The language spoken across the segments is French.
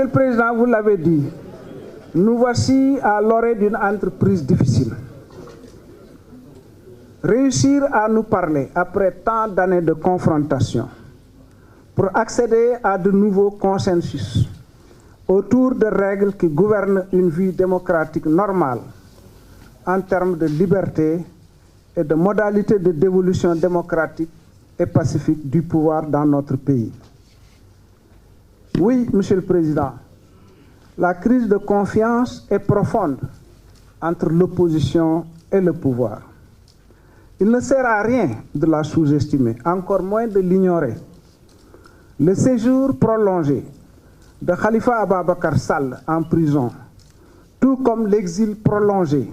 le Président, vous l'avez dit, nous voici à l'orée d'une entreprise difficile. Réussir à nous parler après tant d'années de confrontation pour accéder à de nouveaux consensus autour de règles qui gouvernent une vie démocratique normale en termes de liberté et de modalités de dévolution démocratique et pacifique du pouvoir dans notre pays. Oui, Monsieur le Président, la crise de confiance est profonde entre l'opposition et le pouvoir. Il ne sert à rien de la sous-estimer, encore moins de l'ignorer. Le séjour prolongé de Khalifa Ababacar Sall en prison, tout comme l'exil prolongé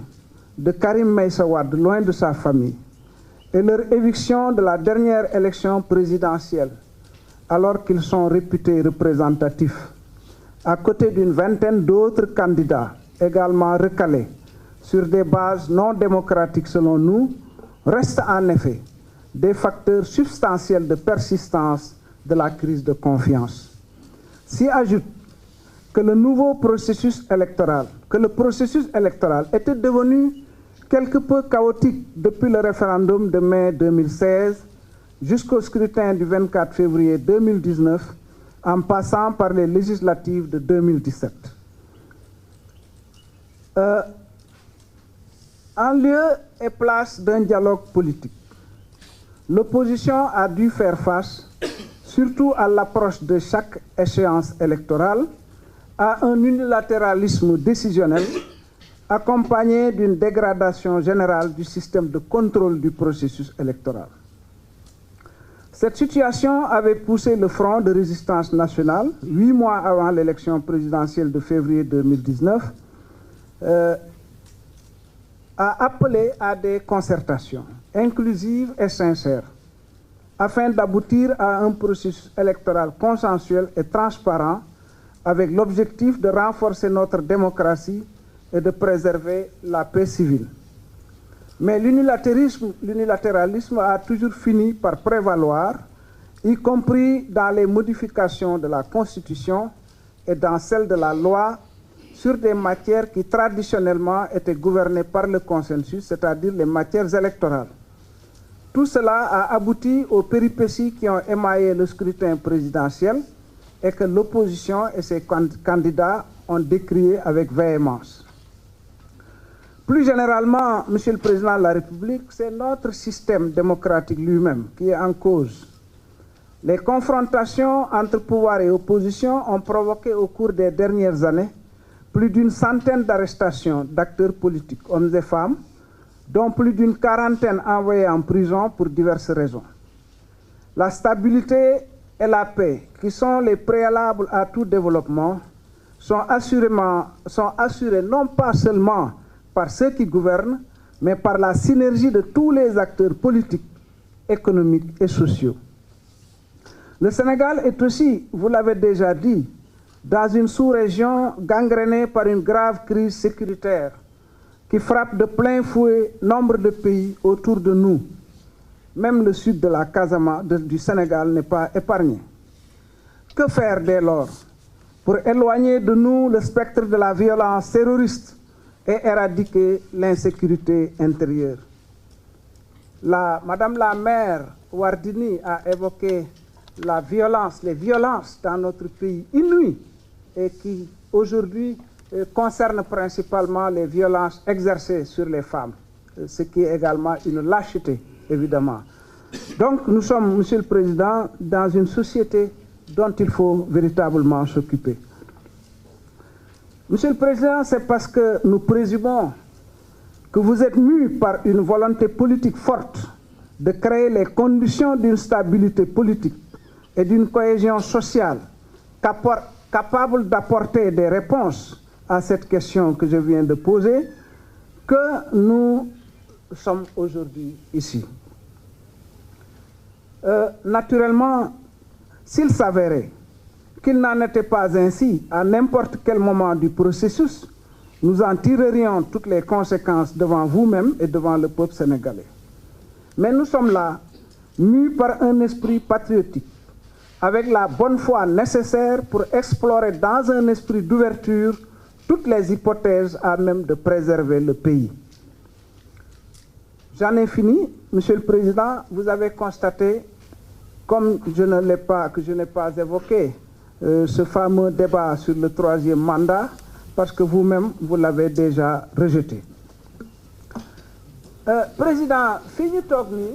de Karim Meïssa Wade loin de sa famille, et leur éviction de la dernière élection présidentielle, alors qu'ils sont réputés représentatifs, à côté d'une vingtaine d'autres candidats également recalés sur des bases non démocratiques selon nous, restent en effet des facteurs substantiels de persistance de la crise de confiance. S'y ajoute que le processus électoral était devenu quelque peu chaotique depuis le référendum de mai 2016 jusqu'au scrutin du 24 février 2019, en passant par les législatives de 2017. En lieu et place d'un dialogue politique, l'opposition a dû faire face, surtout à l'approche de chaque échéance électorale, à un unilatéralisme décisionnel accompagné d'une dégradation générale du système de contrôle du processus électoral. Cette situation avait poussé le Front de résistance nationale, 8 mois avant l'élection présidentielle de février 2019, à appeler à des concertations inclusives et sincères, afin d'aboutir à un processus électoral consensuel et transparent, avec l'objectif de renforcer notre démocratie et de préserver la paix civile. Mais l'unilatéralisme a toujours fini par prévaloir, y compris dans les modifications de la Constitution et dans celles de la loi, sur des matières qui traditionnellement étaient gouvernées par le consensus, c'est-à-dire les matières électorales. Tout cela a abouti aux péripéties qui ont émaillé le scrutin présidentiel et que l'opposition et ses candidats ont décrié avec véhémence. Plus généralement, Monsieur le Président de la République, c'est notre système démocratique lui-même qui est en cause. Les confrontations entre pouvoir et opposition ont provoqué au cours des dernières années plus d'une centaine d'arrestations d'acteurs politiques, hommes et femmes, dont plus d'une quarantaine envoyés en prison pour diverses raisons. La stabilité et la paix, qui sont les préalables à tout développement, sont assurées non pas seulement par ceux qui gouvernent, mais par la synergie de tous les acteurs politiques, économiques et sociaux. Le Sénégal est aussi, vous l'avez déjà dit, dans une sous-région gangrénée par une grave crise sécuritaire qui frappe de plein fouet nombre de pays autour de nous. Même le sud de la Casamance, du Sénégal n'est pas épargné. Que faire dès lors pour éloigner de nous le spectre de la violence terroriste et éradiquer l'insécurité intérieure? Madame la maire Wardini a évoqué les violences dans notre pays inouïes et qui aujourd'hui concernent principalement les violences exercées sur les femmes, ce qui est également une lâcheté, évidemment. Donc nous sommes, Monsieur le Président, dans une société dont il faut véritablement s'occuper. Monsieur le Président, c'est parce que nous présumons que vous êtes mû par une volonté politique forte de créer les conditions d'une stabilité politique et d'une cohésion sociale capable d'apporter des réponses à cette question que je viens de poser, que nous sommes aujourd'hui ici. Naturellement, s'il s'avérait qu'il n'en était pas ainsi à n'importe quel moment du processus, nous en tirerions toutes les conséquences devant vous-même et devant le peuple sénégalais. Mais nous sommes là mû par un esprit patriotique, avec la bonne foi nécessaire pour explorer dans un esprit d'ouverture toutes les hypothèses à même de préserver le pays. J'en ai fini. Monsieur le Président, vous avez constaté, comme je n'ai pas évoqué, ce fameux débat sur le 3e mandat, parce que vous-même, vous l'avez déjà rejeté. Président, fii ñu toog nii